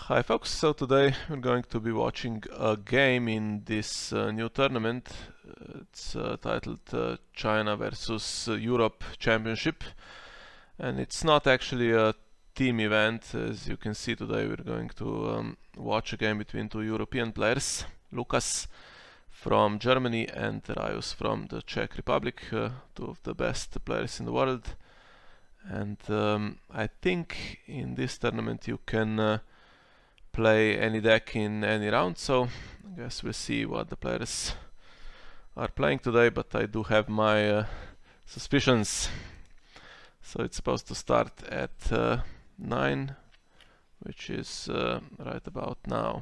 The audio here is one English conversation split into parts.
Hi folks, so today we're going to be watching a game in this new tournament. It's titled China versus Europe Championship, and it's not actually a team event. As you can see, today we're going to watch a game between two European players, Lukas from Germany and Raius from the Czech Republic, two of the best players in the world. And I think in this tournament you can play any deck in any round, so I guess we'll see what the players are playing today, but I do have my suspicions. So it's supposed to start at 9, which is right about now.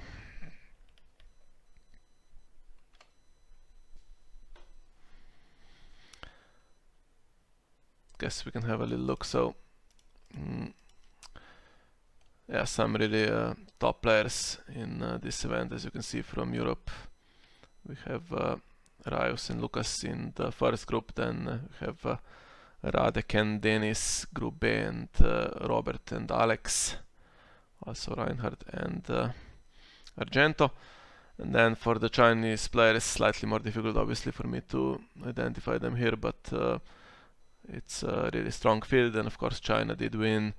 Guess we can have a little look. So yeah, some really top players in this event, as you can see from Europe. We have Raius and Lukas in the first group, then we have Radek and Denis, Group B, and Robert and Alex, also Reinhard and Argento. And then for the Chinese players, slightly more difficult obviously for me to identify them here, but it's a really strong field, and of course China did win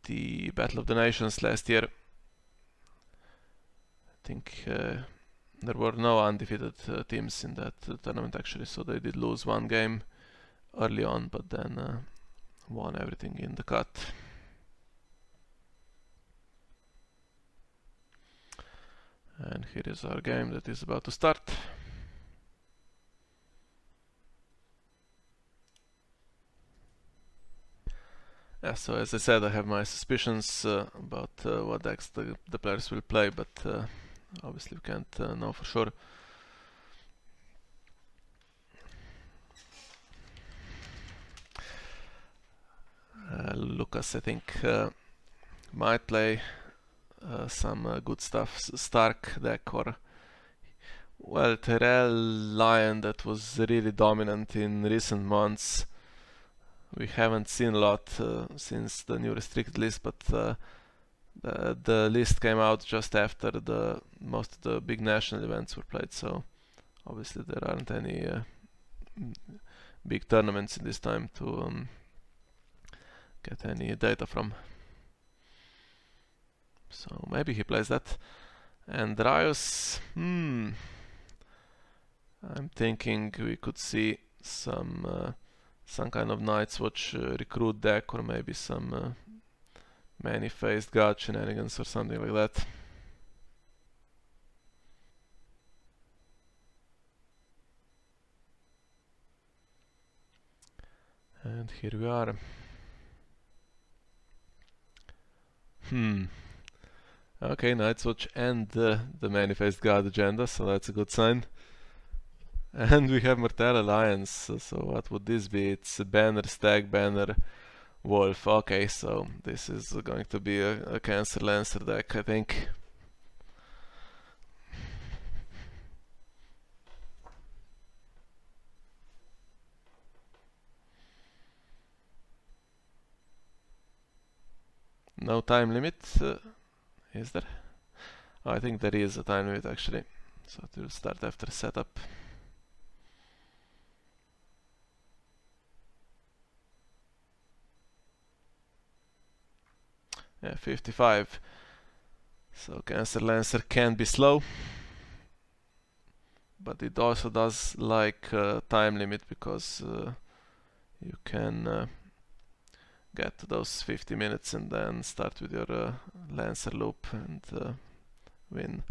the Battle of the Nations last year. I think there were no undefeated teams in that tournament actually, so they did lose one game early on, but then won everything in the cut. And here is our game that is about to start. Yeah, so as I said, I have my suspicions about what decks the players will play, but obviously we can't know for sure. Lukas, I think, might play some good stuff, Stark deck, or well, Terrell Lion that was really dominant in recent months. We haven't seen a lot since the new restricted list, but the list came out just after most of the big national events were played, so obviously there aren't any big tournaments in this time to get any data from. So maybe he plays that. And Raius, I'm thinking we could see some kind of Night's Watch recruit deck, or maybe some many-faced god shenanigans or something like that. And here we are. Okay, Night's Watch and the many-faced god agenda, so that's a good sign. And we have Martell Alliance, so what would this be? It's a banner, stag, banner, wolf. Okay, so this is going to be a Cancer Lancer deck, I think. No time limit, is there? Oh, I think there is a time limit actually, so it will start after setup. Yeah, 55. So Cancer Lancer can be slow, but it also does like time limit, because you can get to those 50 minutes and then start with your Lancer loop and win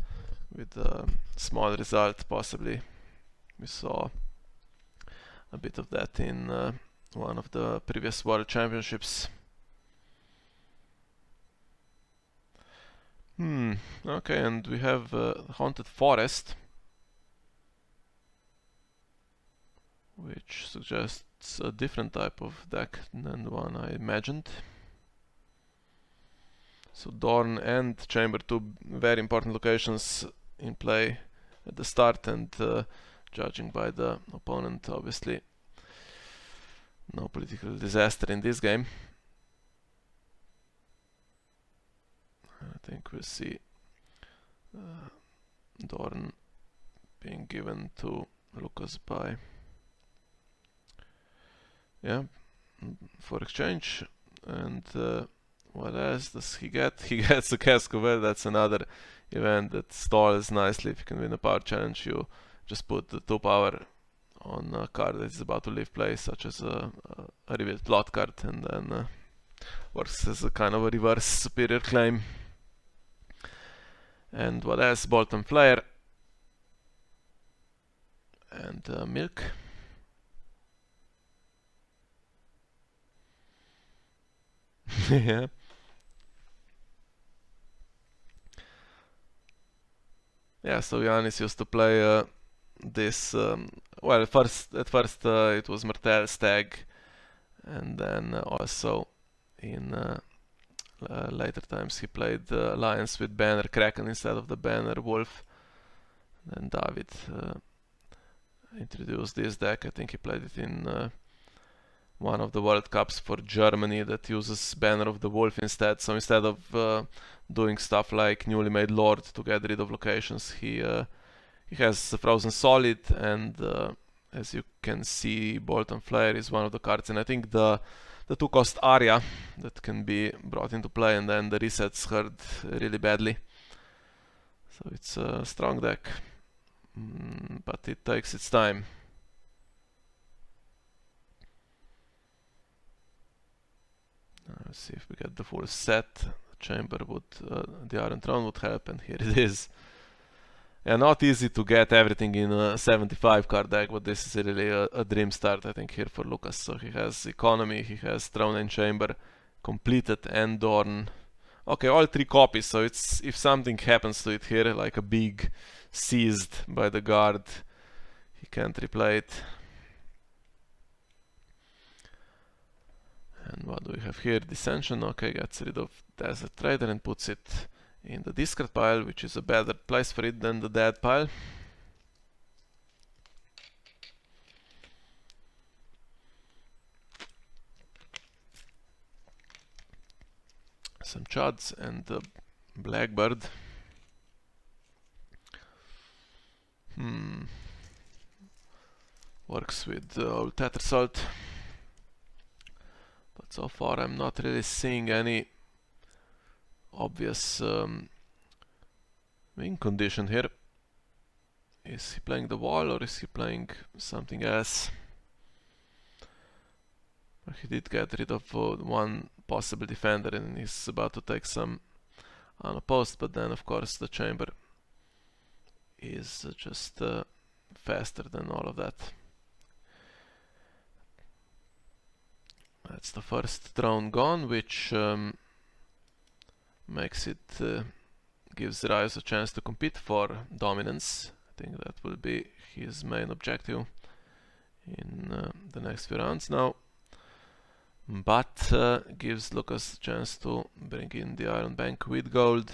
with a small result possibly. We saw a bit of that in one of the previous World Championships. Okay, and we have Haunted Forest, which suggests a different type of deck than the one I imagined. So Dorn and Chamber, two very important locations in play at the start, and judging by the opponent, obviously no political disaster in this game. think we'll see Dorn being given to Lukas by for exchange. And what else does he get? He gets a Cask of Ale. That's another event that stalls nicely. If you can win a power challenge, you just put the 2 power on a card that is about to leave play, such as a revealed plot card, and then works as a kind of a reverse superior claim. And what else? Bolt and Flare and Milk. Yeah. Yeah, so Yanis used to play this. Well, at first it was Martell Stag, and then also in later times he played Alliance with Banner Kraken instead of the Banner Wolf. Then David introduced this deck. I think he played it in one of the World Cups for Germany that uses Banner of the Wolf instead. So instead of doing stuff like Newly Made Lord to get rid of locations, he has Frozen Solid, and as you can see, Bolt and Flare is one of the cards, and I think the 2-cost Aria that can be brought into play, and then the resets hurt really badly. So it's a strong deck, but it takes its time. Let's see if we get the full set. The Chamber would, the Iron Throne would help, and here it is. Yeah, not easy to get everything in a 75 card deck, but this is really a dream start, I think, here for Lukas. So he has Economy, he has Throne and Chamber completed, and Dorn. Okay, all 3 copies, so it's if something happens to it here, like a big seized by the guard, he can't replay it. And what do we have here? Dissension. Okay, gets rid of Desert Trader and puts it in the discard pile, which is a better place for it than the dead pile. Some Chuds and the Blackbird. Works with old Tattersalt. But so far I'm not really seeing any obvious win condition here. Is he playing the wall or is he playing something else? He did get rid of one possible defender and he's about to take some unopposed, but then of course the Chamber is just faster than all of that. That's the first throne gone, which makes it gives Raius a chance to compete for dominance. I think that will be his main objective in the next few rounds now. But gives Lukas a chance to bring in the Iron Bank with gold.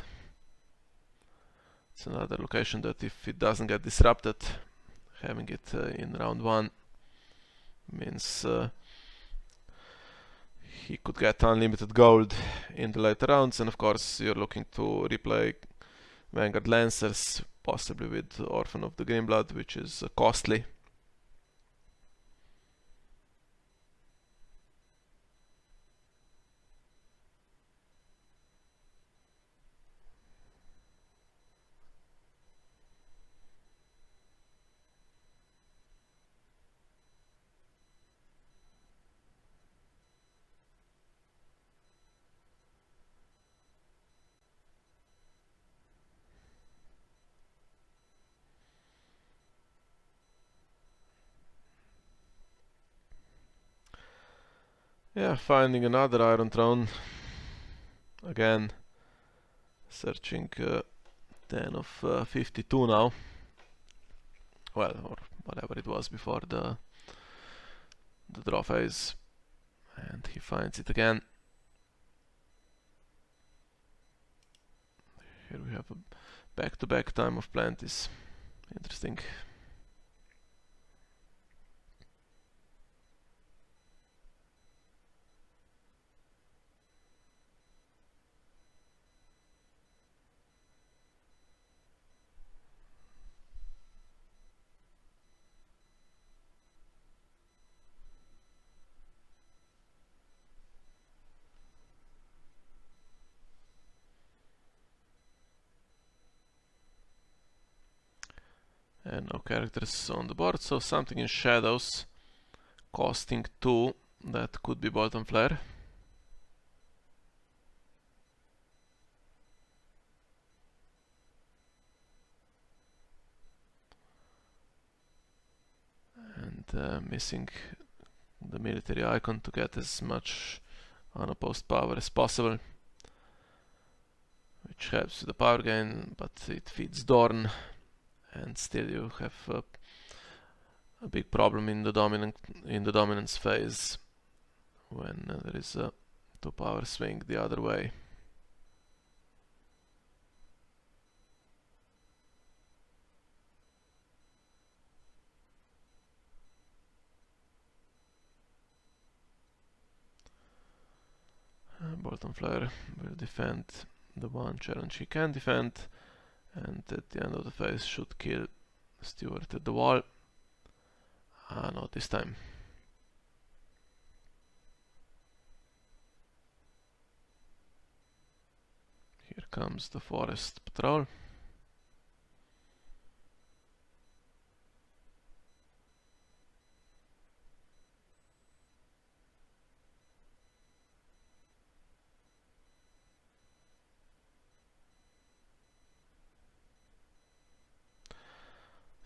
It's another location that if it doesn't get disrupted, having it in round 1 means he could get unlimited gold in the later rounds, and of course you're looking to replay Vanguard Lancers, possibly with Orphan of the Grimeblood, which is costly. Yeah, finding another Iron Throne. Again, searching 10 of 52 now. Well, or whatever it was before the draw phase. And he finds it again. Here we have a back-to-back Time of Plenties. Interesting. And no characters on the board, so something in shadows costing 2, that could be bottom flare. And missing the military icon to get as much unopposed power as possible, which helps with the power gain, but it feeds Dorn, and still you have a big problem in the dominance phase when there is a 2 power swing the other way. Bottom flare will defend the one challenge he can defend, and at the end of the phase should kill Stewart at the wall. Not this time. Here comes the forest patrol.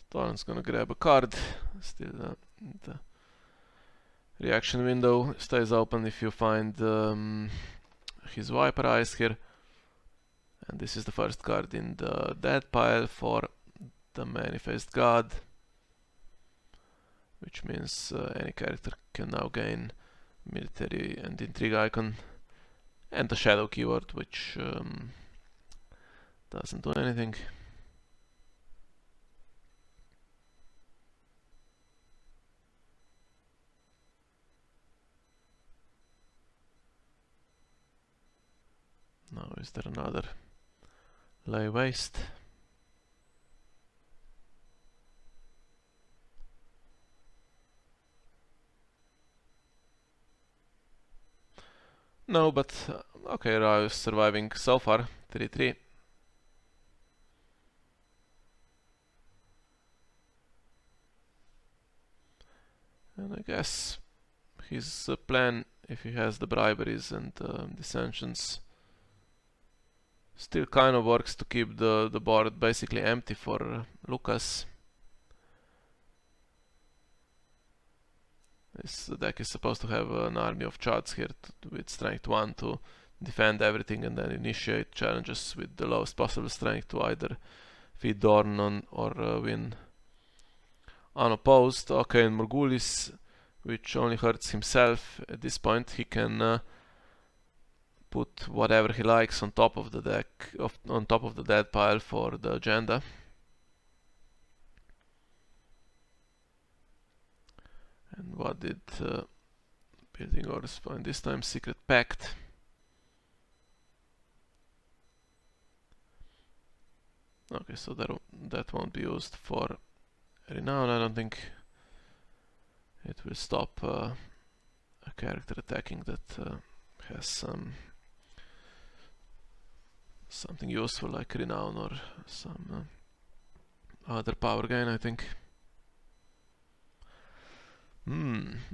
Thorn's gonna grab a card. Still the reaction window stays open if you find his Viper Eyes here. And this is the first card in the dead pile for the Manifest God, which means any character can now gain military and intrigue icon and the shadow keyword, which doesn't do anything. Now is there another lay waste? No, but okay, Raius surviving so far, 3-3. And I guess his plan, if he has the briberies and dissensions, still kind of works to keep the board basically empty for Lukas. This deck is supposed to have an army of charts here with strength 1 to defend everything and then initiate challenges with the lowest possible strength to either feed Dorn on or win unopposed. Okay, and Morgulis, which only hurts himself at this point, he can put whatever he likes on top of the deck, on top of the dead pile for the agenda. And what did Building Orders find this time? Secret Pact. Okay, so that won't be used for Renown. I don't think it will stop a character attacking that has something useful like Renown or some other power gain, I think.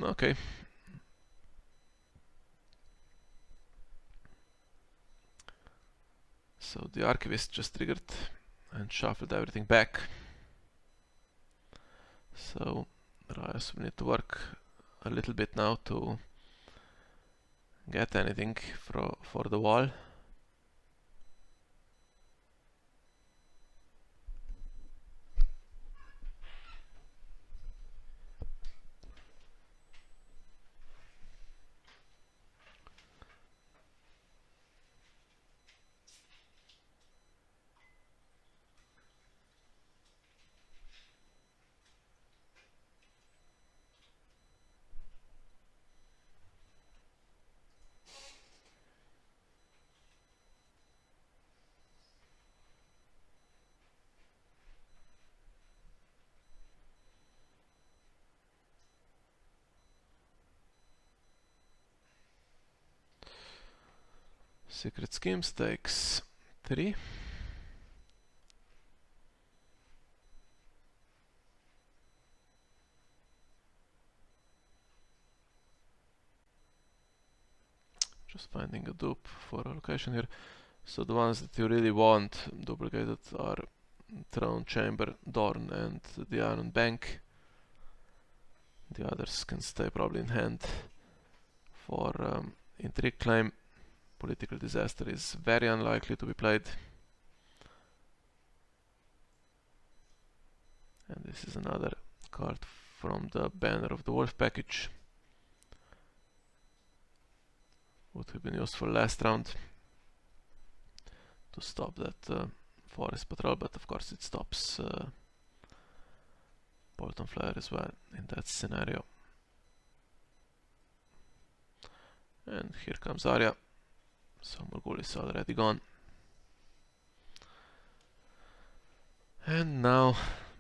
Okay. So the Archivist just triggered and shuffled everything back. So Raius will need to work a little bit now to get anything for the wall. Secret Schemes takes 3. Just finding a dupe for a location here. So the ones that you really want duplicated are Throne Chamber, Dorn, and the Iron Bank. The others can stay probably in hand. For Intrigue Claim, Political Disaster is very unlikely to be played. And this is another card from the Banner of the Wolf package. Would have been used for last round to stop that forest patrol, but of course it stops Bolton Flare as well in that scenario. And here comes Arya, so Morgul is already gone. And now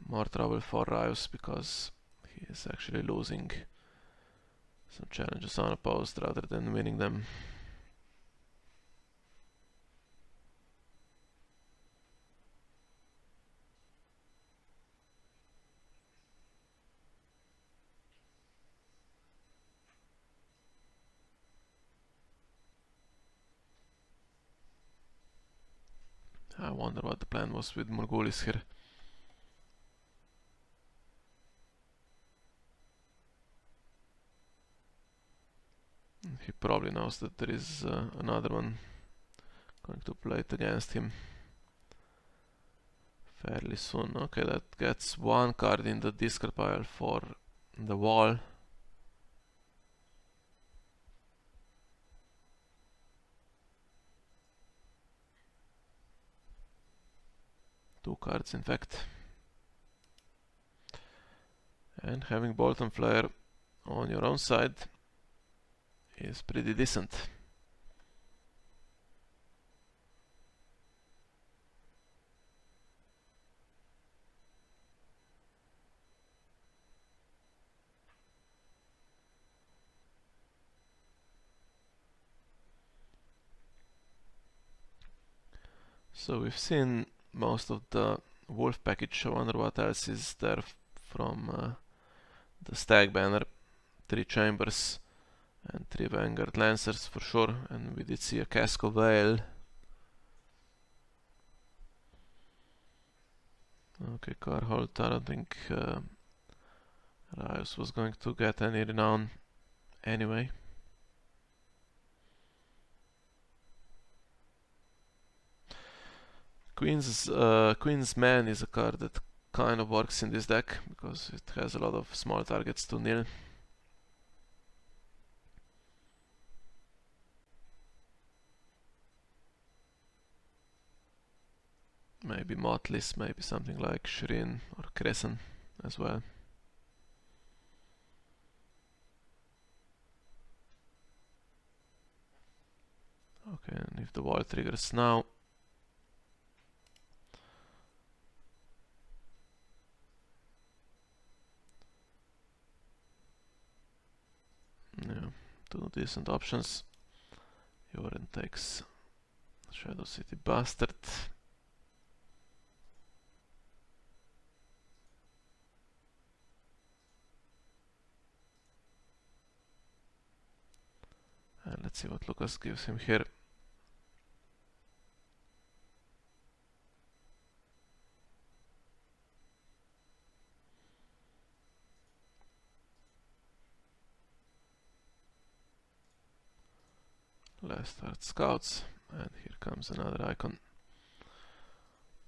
more trouble for Raius, because he is actually losing some challenges unopposed rather than winning them. I wonder what the plan was with Morgulis here. He probably knows that there is another one going to play it against him fairly soon. Okay, that gets one card in the discard pile for the wall. Two cards, in fact. And having Bolton Flare on your own side is pretty decent. So we've seen most of the Wolf package. I wonder what else is there from the Stag banner. 3 Chambers and 3 Vanguard Lancers for sure, and we did see a Castle Vale. Okay, Carholt, I don't think Raius was going to get any renown anyway. Queen's Man is a card that kind of works in this deck because it has a lot of small targets to nil. Maybe Motley's, maybe something like Shireen or Crescent as well. Okay, and if the wall triggers now, yeah, two decent options. Yoren takes Shadow City Bastard. And let's see what Lukas gives him here. Last Heart Scouts, and here comes another icon.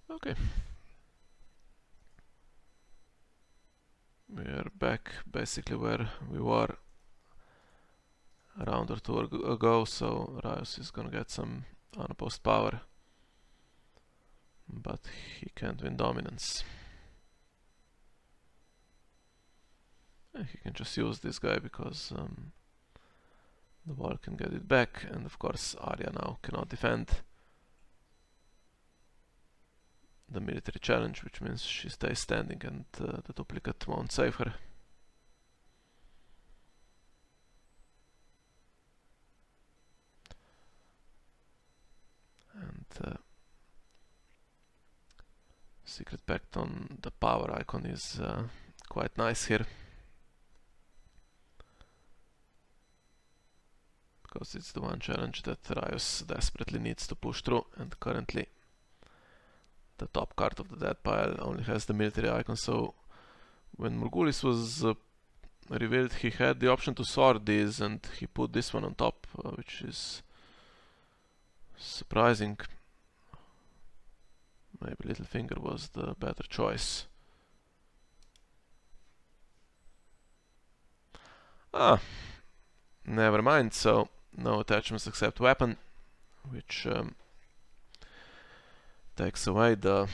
Okay. We are back basically where we were a round or two ago, so Raius is gonna get some unopposed power, but he can't win dominance. And he can just use this guy because the wall can get it back, and of course Arya now cannot defend the military challenge, which means she stays standing and the duplicate won't save her. And Secret Pact on the power icon is quite nice here, because it's the one challenge that Raius desperately needs to push through, and currently the top card of the dead pile only has the military icon, so when Morgulis was revealed, he had the option to sort these, and he put this one on top, which is surprising. Maybe Littlefinger was the better choice. Ah, never mind, so no attachments except weapon, which takes away the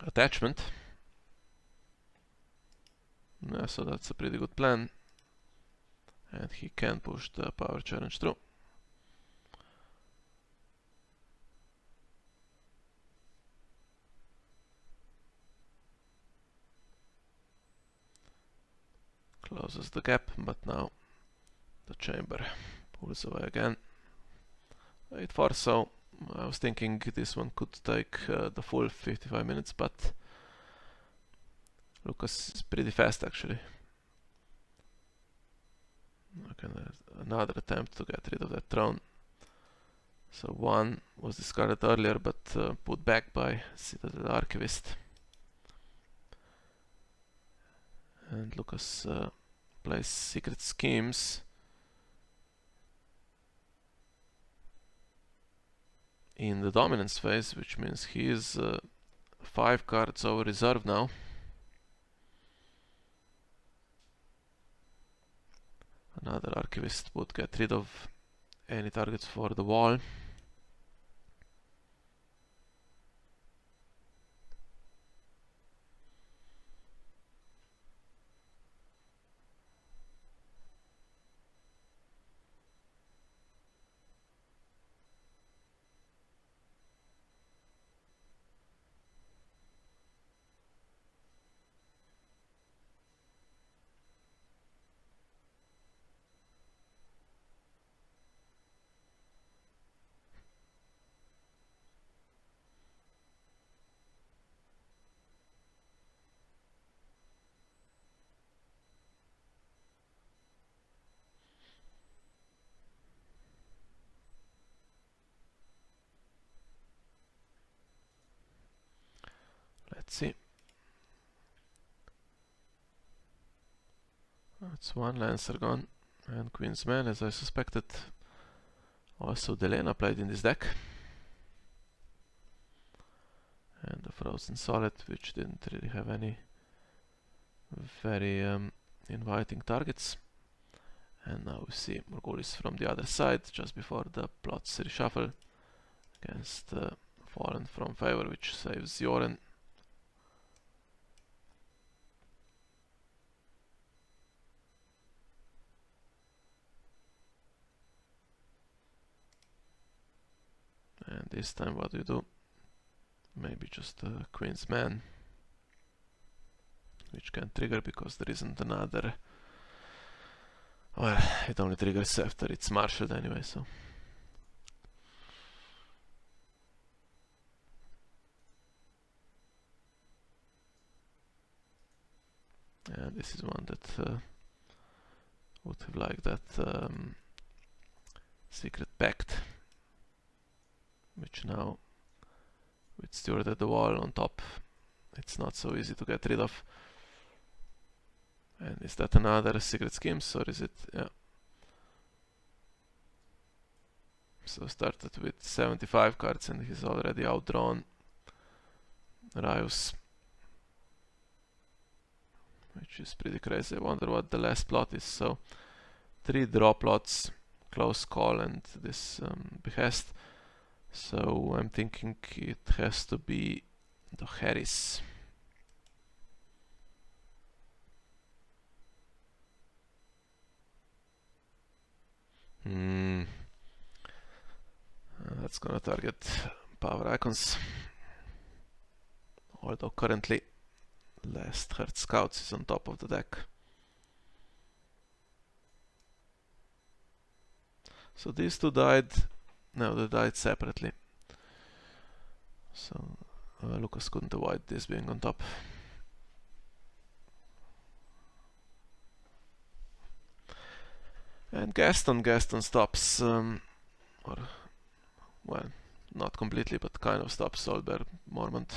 attachment. Yeah, so that's a pretty good plan. And he can push the power challenge through. Closes the gap, but now the chamber pulls away again. 8-4, so I was thinking this one could take the full 55 minutes, but Lukas is pretty fast actually. Okay, another attempt to get rid of that throne. So one was discarded earlier, but put back by Citadel Archivist. And Lukas plays Secret Schemes in the dominance phase, which means he is 5 cards over reserve now. Another Archivist would get rid of any targets for the wall. Let's see. That's one Lancer gone, and Queen's Man, as I suspected. Also Delena played in this deck. And the Frozen Solid, which didn't really have any very inviting targets. And now we see Morgulis from the other side, just before the plots reshuffle against Fallen from Favor, which saves Yoren. And this time what do you do? Maybe just a Queen's Man, which can trigger because there isn't another. Well, it only triggers after it's marshaled anyway, so. And this is one that would have liked that Secret Pact, which now, with Steward at the wall on top, it's not so easy to get rid of. And is that another Secret Schemes, or is it? Yeah. So started with 75 cards and he's already outdrawn Raius, which is pretty crazy. I wonder what the last plot is. So 3 draw plots, close call, and this behest. So I'm thinking it has to be the Harris. That's gonna target power icons. Although currently Last Heart Scouts is on top of the deck. So these two died. No, they died separately. So Lukas couldn't avoid this being on top. And Gaston stops, or, well, not completely, but kind of stops Solberg Mormont.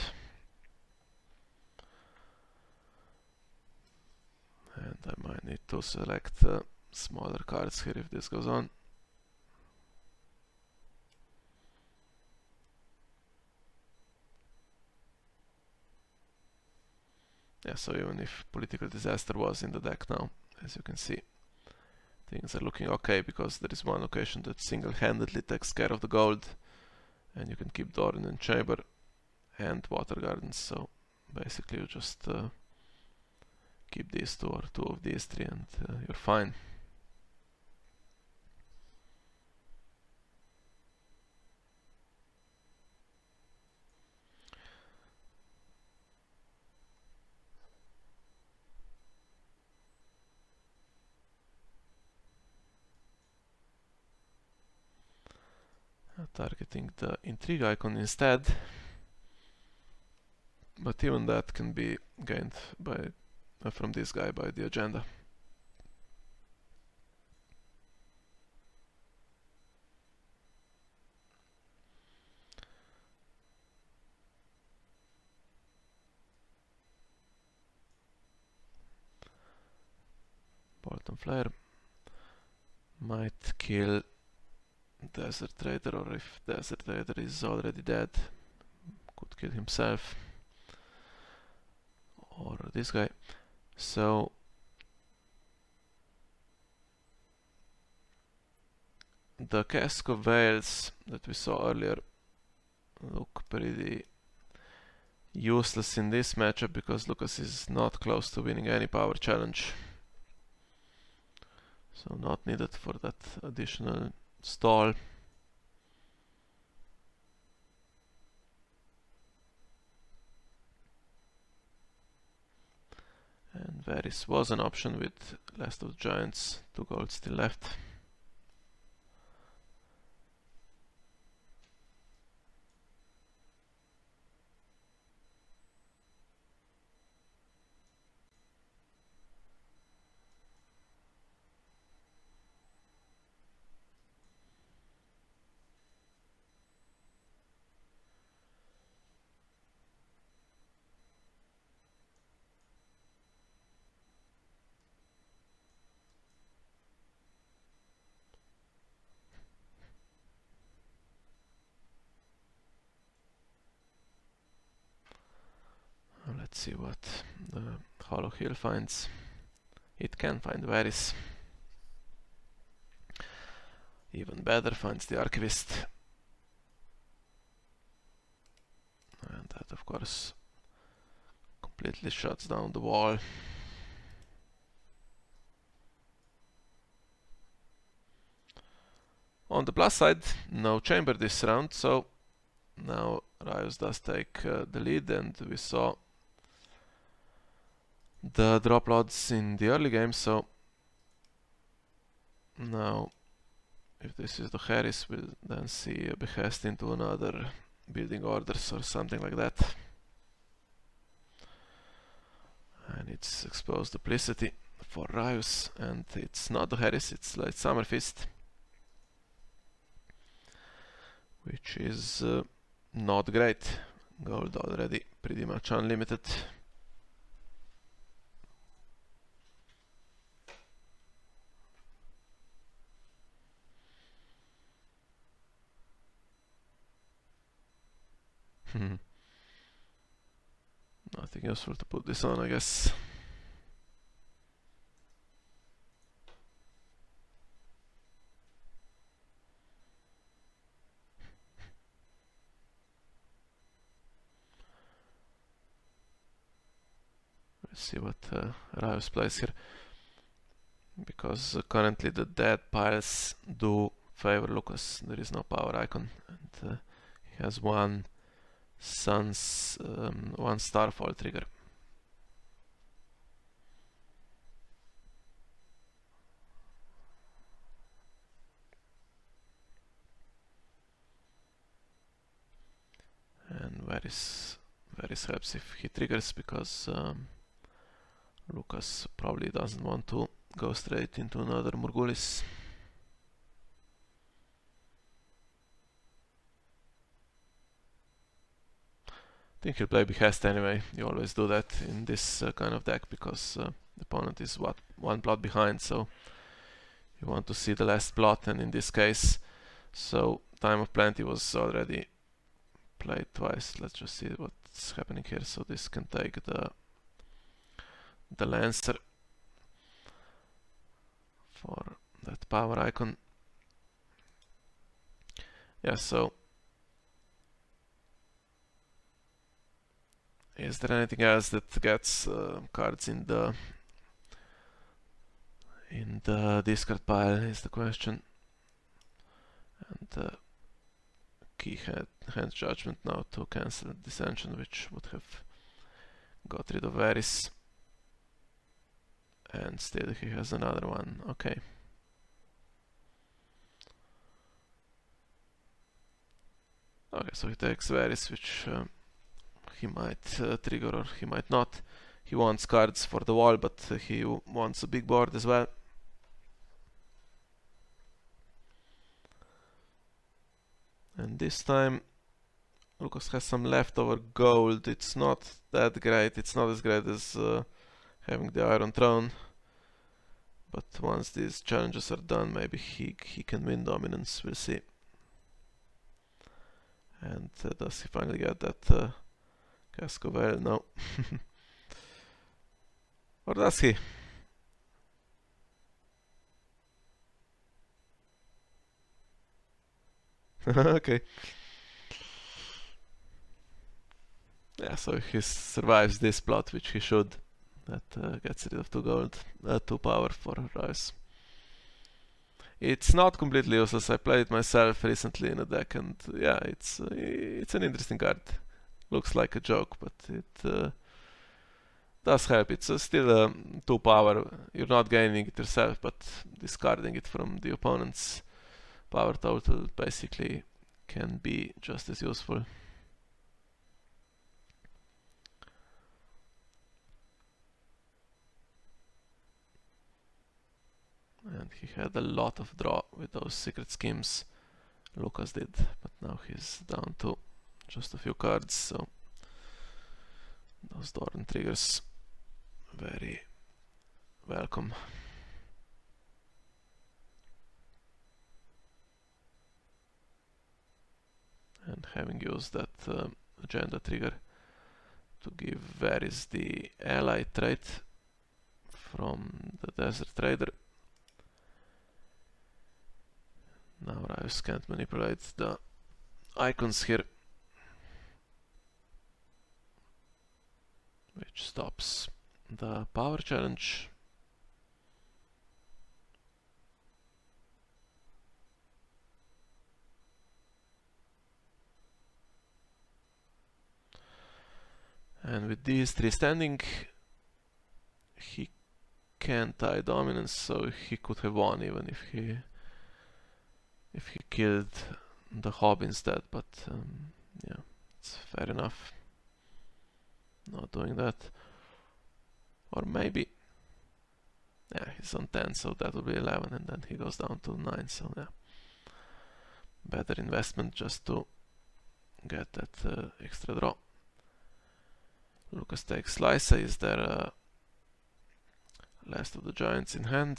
And I might need to select smaller cards here if this goes on. Yeah, so even if Political Disaster was in the deck now, as you can see, things are looking okay, because there is one location that single-handedly takes care of the gold, and you can keep Doran and Chamber and Water Gardens, so basically you just keep these two or two of these three and you're fine. Targeting the Intrigue icon instead, but even that can be gained by from this guy by the agenda. Bolton Flare might kill Desert Trader, or if Desert Trader is already dead, could kill himself, or this guy. So the Cask of Wales that we saw earlier look pretty useless in this matchup, because Lukas is not close to winning any power challenge. So not needed for that additional stall. And Varys was an option with Last of the Giants, 2 gold still left. Let's see what the Hollow Hill finds. It can find Varys. Even better, finds the Archivist. And that, of course, completely shuts down the wall. On the plus side, no Chamber this round, so now Raius does take the lead, and we saw the drop loads in the early game, so now if this is the Harris, we'll then see a Behest into another Building Orders or something like that. And it's Exposed Duplicity for Raius, and it's not the Harris, it's Light Summer Fist, which is not great. Gold already pretty much unlimited. Nothing useful to put this on, I guess. Let's see what Raius plays here, because currently the dead piles do favor Lukas. There is no power icon, and he has one one Starfall trigger. And Varys helps if he triggers, because Lukas probably doesn't want to go straight into another Morgulis. think he'll play behest anyway. You always do that in this kind of deck because the opponent is one plot behind, so you want to see the last plot, and in this case, so Time of Plenty was already played twice. Let's just see what's happening here. So this can take the Lancer for that power icon. Yeah, so is there anything else that gets cards in the discard pile is the question. And key hand judgment now to cancel Dissension, which would have got rid of Varys. And still he has another one. Okay. Okay, so he takes Varys, which he might trigger or he might not. He wants cards for the wall, but he wants a big board as well. And this time Lukas has some leftover gold. It's not that great. It's not as great as having the Iron Throne. But once these challenges are done, maybe he can win dominance. We'll see. And does he finally get that Cascovel? No. Or does he? Okay. Yeah, so he survives this plot, which he should. That gets rid of 2 gold, 2 power for Raius. It's not completely useless. I played it myself recently in a deck, and yeah, it's an interesting card. Looks like a joke, but it does help. It's still 2 power. You're not gaining it yourself, but discarding it from the opponent's power total basically can be just as useful. And he had a lot of draw with those secret schemes. Lukas did, but now he's down to just a few cards, so those Dorn triggers very welcome. And having used that agenda trigger to give Varys the ally trait from the Desert Trader, now Raius can't manipulate the icons here, which stops the power challenge. And with these 3 standing, he can tie dominance, so he could have won even if he killed the Hob instead, but yeah, it's fair enough not doing that. Or maybe, yeah, he's on 10, so that will be 11, and then he goes down to 9, so yeah, better investment just to get that extra draw. Lukas takes Lysa. Is there last of the giants in hand?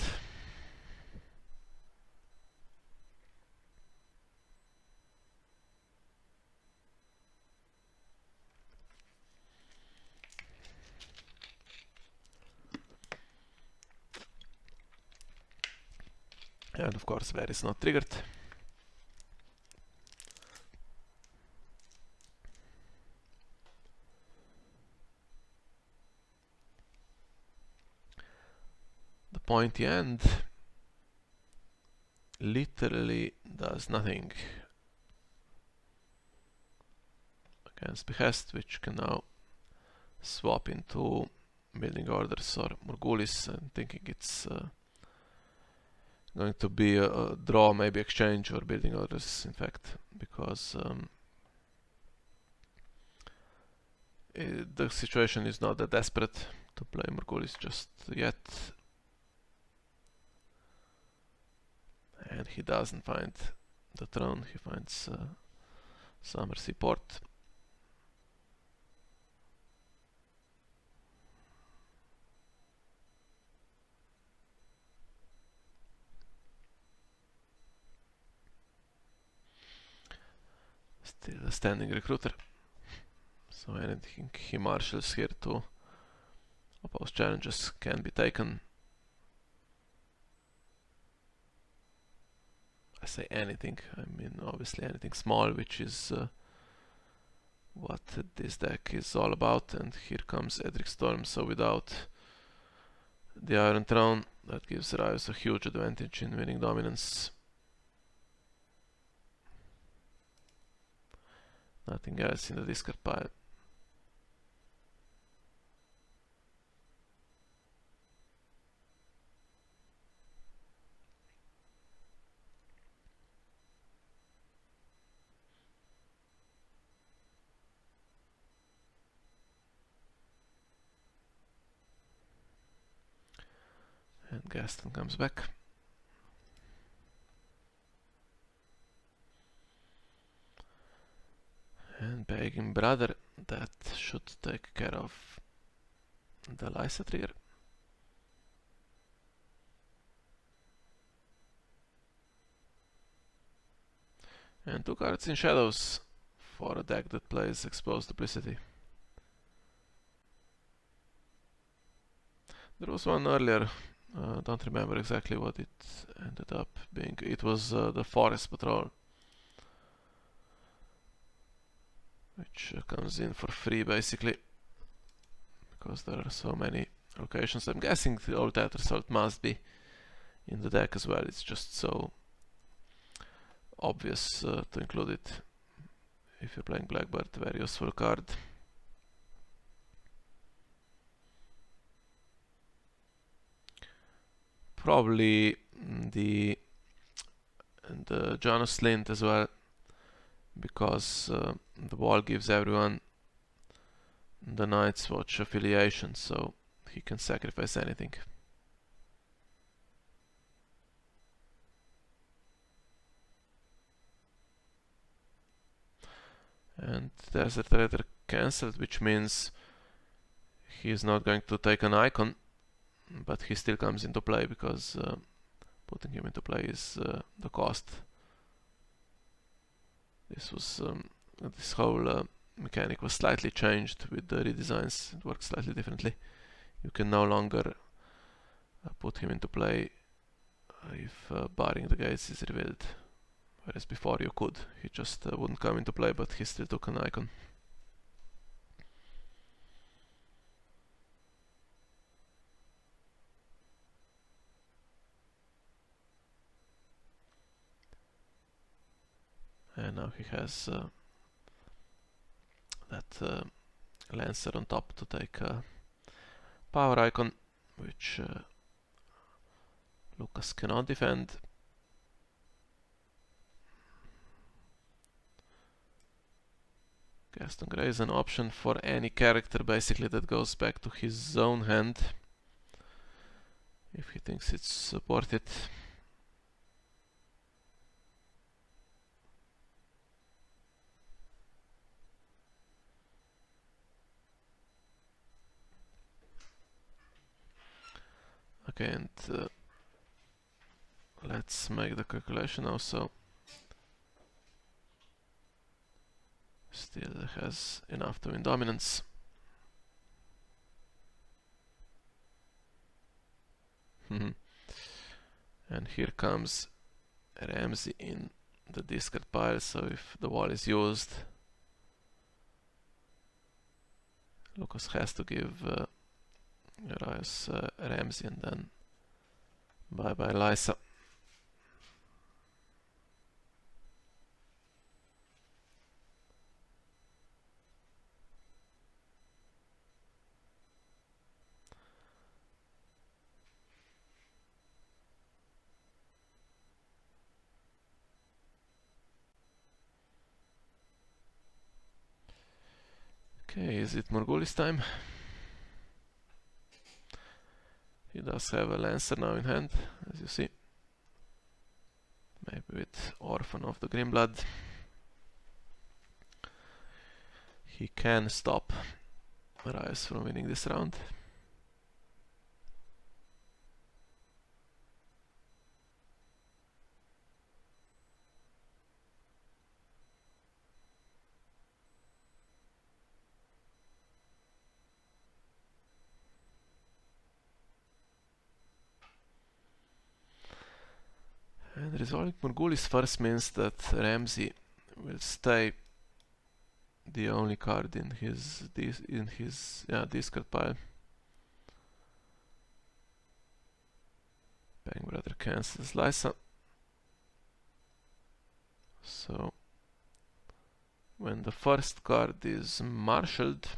And of course, Varys not triggered. The pointy end literally does nothing against Behest, which can now swap into building orders or Morgulis. I'm thinking it's going to be a draw, maybe exchange or building orders, in fact, because the situation is not that desperate to play Morgulis just yet. And he doesn't find the throne, he finds Summersea Port. Still a standing recruiter. So anything he marshals here to oppose challenges can be taken. I say anything, I mean obviously anything small, which is what this deck is all about. And here comes Edric Storm, so without the Iron Throne, that gives Raius a huge advantage in winning dominance. Nothing else in the discard pile. And Gaston comes back. And Begging Brother, that should take care of the Lysa trigger. And 2 cards in shadows for a deck that plays Exposed Duplicity. There was one earlier, don't remember exactly what it ended up being. It was the Forest Patrol, which comes in for free basically, because there are so many locations. I'm guessing the old Tetrisalt must be in the deck as well. It's just so obvious to include it. If you're playing Blackbird, very useful card. Probably the Janus Lint as well, because the wall gives everyone the Night's Watch affiliation, so he can sacrifice anything. And Desert Raider cancelled, which means he is not going to take an icon, but he still comes into play, because putting him into play is the cost. This whole mechanic was slightly changed with the redesigns. It works slightly differently. You can no longer put him into play if Barring the Gates is revealed, whereas before you could. He just wouldn't come into play, but he still took an icon. And now he has that Lancer on top to take a power icon, which Lukas cannot defend. Gaston Grey is an option for any character basically that goes back to his own hand, if he thinks it's supported. Okay, and let's make the calculation also. Still has enough to win dominance. And here comes Ramsey in the discard pile, so if the wall is used, Lukas has to give Raius Ramsey, and then bye bye Lysa. Okay, is it Morgulis time? He does have a Lancer now in hand, as you see. Maybe with Orphan of the Grimblood. He can stop Raius from winning this round. And resolving Morgulis first means that Ramsey will stay the only card in his discard pile. Bang Brother cancels Lysa. So when the first card is marshaled,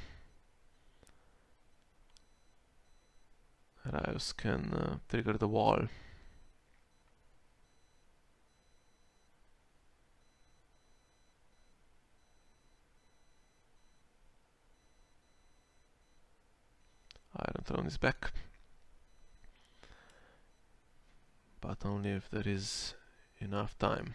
Raius can trigger the wall. Iron Throne is back, but only if there is enough time.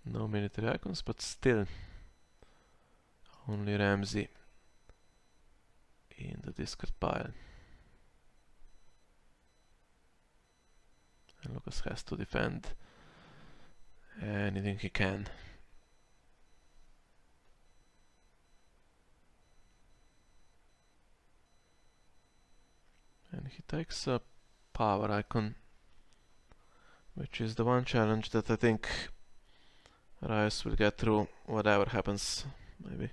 No military icons, but still only Ramsey in the discard pile. And Lukas has to defend anything he can. And he takes a power icon, which is the one challenge that I think Raius will get through whatever happens. Maybe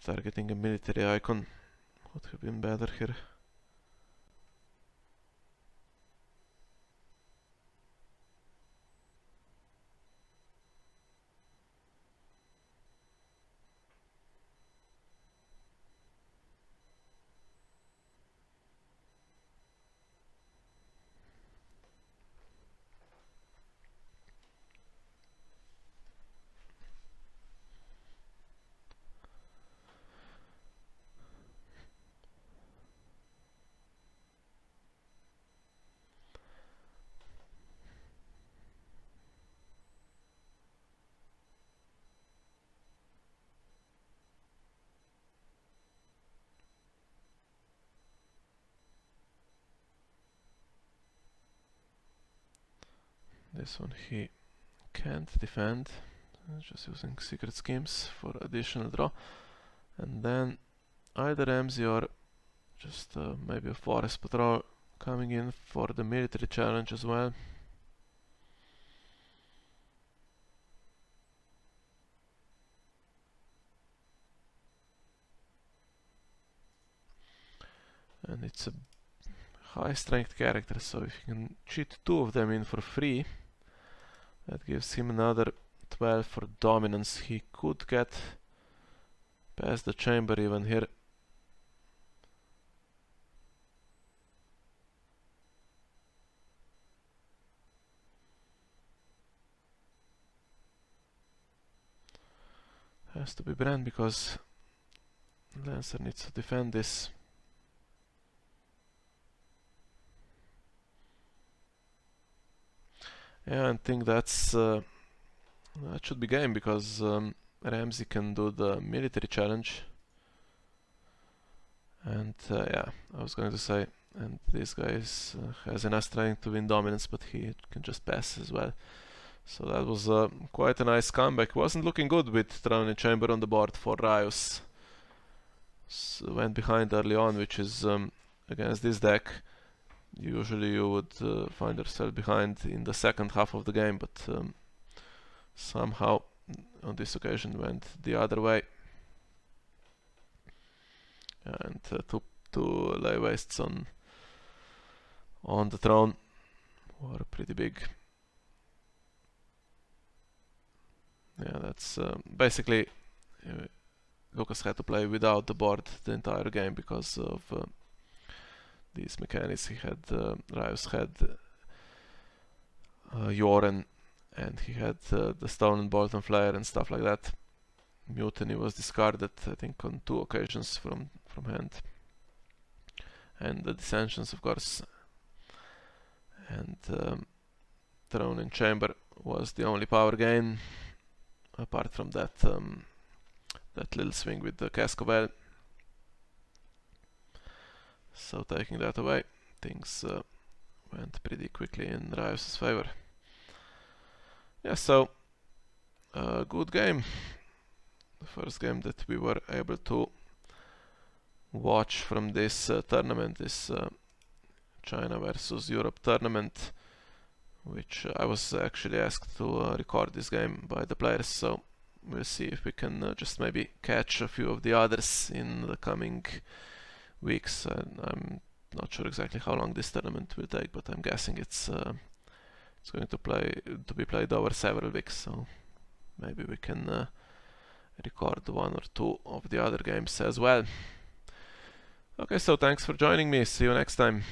targeting a military icon would have been better here. This one he can't defend, just using secret schemes for additional draw. And then either Ramsey or just maybe a forest patrol coming in for the military challenge as well. And it's a high strength character, so if you can cheat 2 of them in for free, that gives him another 12 for dominance. He could get past the chamber even here. Has to be Brand because Lancer needs to defend this. Yeah, I think that should be game because Ramsey can do the military challenge. And yeah, I was going to say, and this guy has enough strength to win dominance, but he can just pass as well. So that was quite a nice comeback. Wasn't looking good with Throne and Chamber on the board for Raius. So went behind early on, which is against this deck. Usually you would find yourself behind in the second half of the game, but somehow on this occasion went the other way. And two lay wastes on the Throne were pretty big. it's basically Lukas had to play without the board the entire game because of these mechanics. He had Raius had Joren, and he had the Stone and Bolton Flare and stuff like that. Mutiny was discarded, I think, on 2 occasions from hand, and the Dissensions, of course, and Throne in Chamber was the only power gain, apart from that that little swing with the Cask of Ale. So taking that away, things went pretty quickly in Raius' favor. Yeah, so good game. The first game that we were able to watch from this tournament, this China versus Europe tournament, which I was actually asked to record this game by the players, so we'll see if we can just maybe catch a few of the others in the coming weeks. I'm not sure exactly how long this tournament will take, but I'm guessing it's going to be played over several weeks, so maybe we can record 1 or 2 of the other games as well. Okay, so thanks for joining me. See you next time.